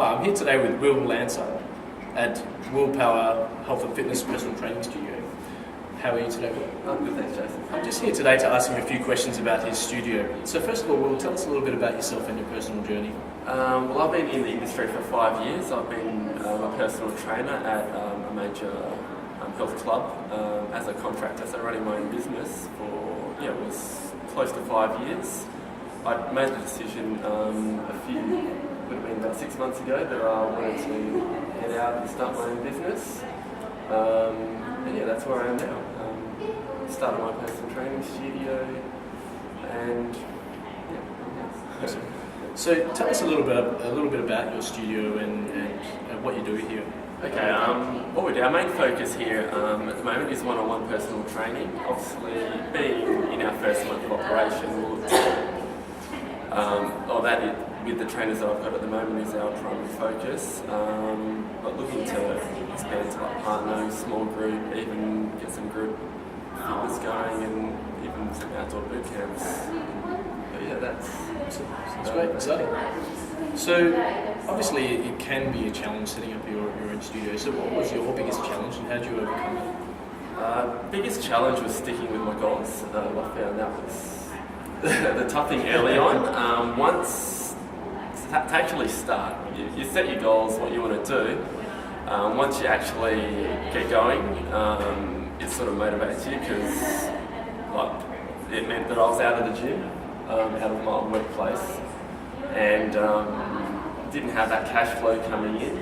Hi, I'm here today with Will Lanca at Willpower Health and Fitness Personal Training Studio. How are you today, Will? I'm good, thanks, Jason. I'm just here today to ask him a few questions about his studio. So first of all, Will, tell us a little bit about yourself and your personal journey. Well, I've been in the industry for 5 years. I've been a personal trainer at a major health club as a contractor, so running my own business for, it was close to 5 years. I made the decision would have been about 6 months ago that I wanted to head out and start my own business. And yeah, that's where I am now. Started my personal training studio and yeah. So tell us a little bit about your studio and what you do here. Okay, what we do, our main focus here at the moment is one-on-one personal training. Obviously, being in our first month of operation, we'll look to, with the trainers that I've got at the moment is our primary focus, but looking to expand to like partners, small group, even get some group fitness going and even some outdoor boot camps. But yeah, that's great, exciting. So obviously it can be a challenge setting up your own studio. So what was your biggest challenge and how did you overcome it? Biggest challenge was sticking with my goals. I found that was the tough thing early on. Once to actually start, you set your goals, what you want to do. Once you actually get going, it sort of motivates you because it meant that I was out of the gym, out of my workplace, and didn't have that cash flow coming in,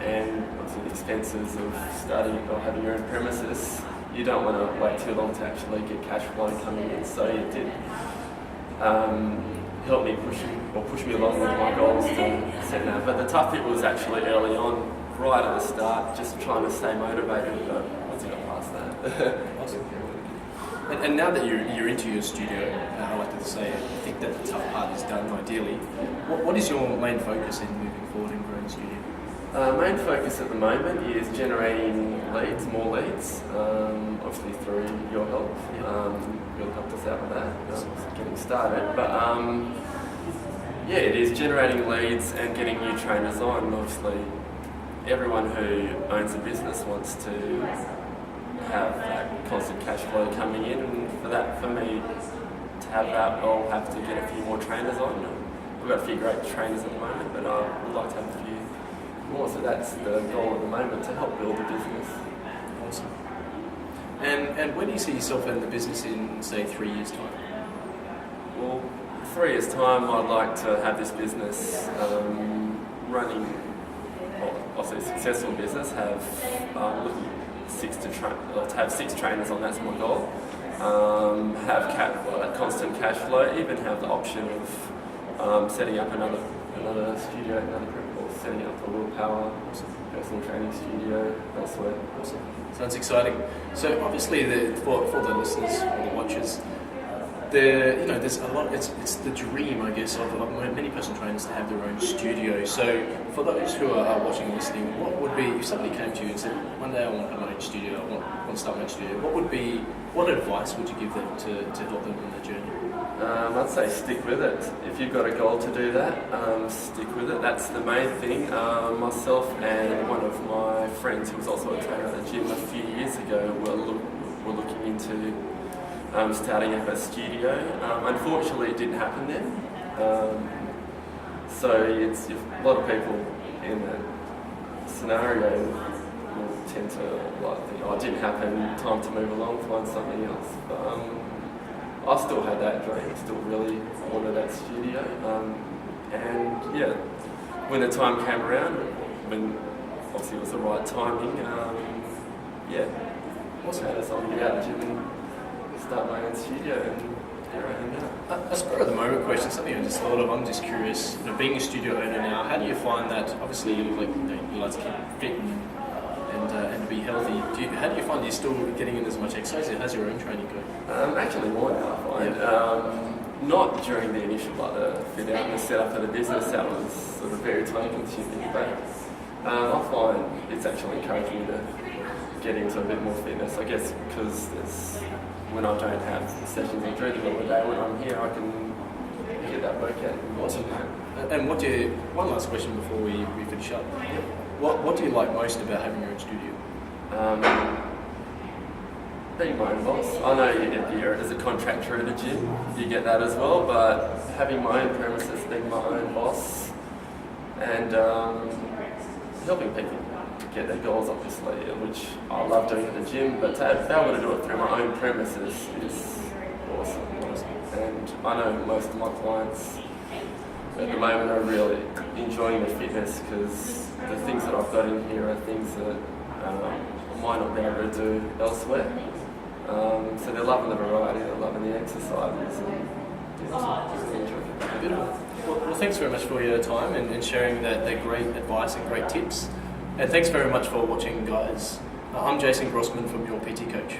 and obviously the expenses of starting or having your own premises. You don't want to wait too long to actually get cash flow coming in, so it did help me push me along with my goals to set that. But the tough bit was actually early on, right at the start, just trying to stay motivated. But once I got past that, awesome. And now that you're into your studio, I like to say, I think that the tough part is done ideally. What is your main focus in moving forward and growing the studio? Main focus at the moment is generating leads, more leads, obviously through your help. You'll help us out with that, getting started. But yeah, it is generating leads and getting new trainers on. Obviously, everyone who owns a business wants to have that constant cash flow coming in, and for me to have that, I'll have to get a few more trainers on. We've got a few great trainers at the moment, but we'd like to have a few more, so that's the goal at the moment, to help build the business. Awesome. And where do you see yourself in the business in, say, 3 years' time? Well, 3 years' time, I'd like to have this business running, obviously a successful business, have to have 6 trainers on, that's my goal. Have that constant cash flow, even have the option of setting up another studio, another group, or setting up a Willpower personal training studio elsewhere. Awesome. Sounds exciting. So obviously, for the listeners or the watchers, there's a lot. It's the dream, I guess, of many personal trainers to have their own studio. So for those who are watching and listening, what would be if somebody came to you and said, "One day I want to have my own studio. I want to start my own studio." What advice would you give them to help them on their journey? I'd say stick with it. If you've got a goal to do that, stick with it. That's the main thing. Myself and one of my friends, who was also a trainer at the gym a few years ago, were looking into starting up a studio. Unfortunately, it didn't happen then. So a lot of people in that scenario will tend to think, "Oh, it didn't happen. Time to move along, find something else." But I still had that dream. Still really wanted that studio. And yeah, when the time came around, when obviously it was the right timing, yeah, Awesome. I decided to get out of the gym and start my own studio, and here I am now. A spur of the moment question, something I just thought of. I'm just curious. Being a studio owner now, how do you find that? Obviously, you look like you like to keep fit and be healthy. How do you find you're still getting in as much exercise? How's your own training going? Actually, more now, I find. Not during the initial the fit out and the setup of the business. That was sort of very time consuming, but I find it's actually encouraged me to get into a bit more fitness. I guess because when I don't have sessions during the middle of the day, when I'm here, I can get that workout. Awesome. And one last question before we finish up. What do you like most about having your own studio? Being my own boss. I know you're as a contractor at a gym, you get that as well, but having my own premises, being my own boss, and helping people get their goals, obviously, which I love doing at the gym, but to be able to do it through my own premises is awesome. And I know most of my clients at the moment are really enjoying their fitness because the things that I've got in here are things that I might not be able to do elsewhere. So they're loving the variety, they're loving the exercises, and really enjoying it. Beautiful. Well, thanks very much for your time and sharing that great advice and great tips. And thanks very much for watching, guys. I'm Jason Grossman from Your PT Coach.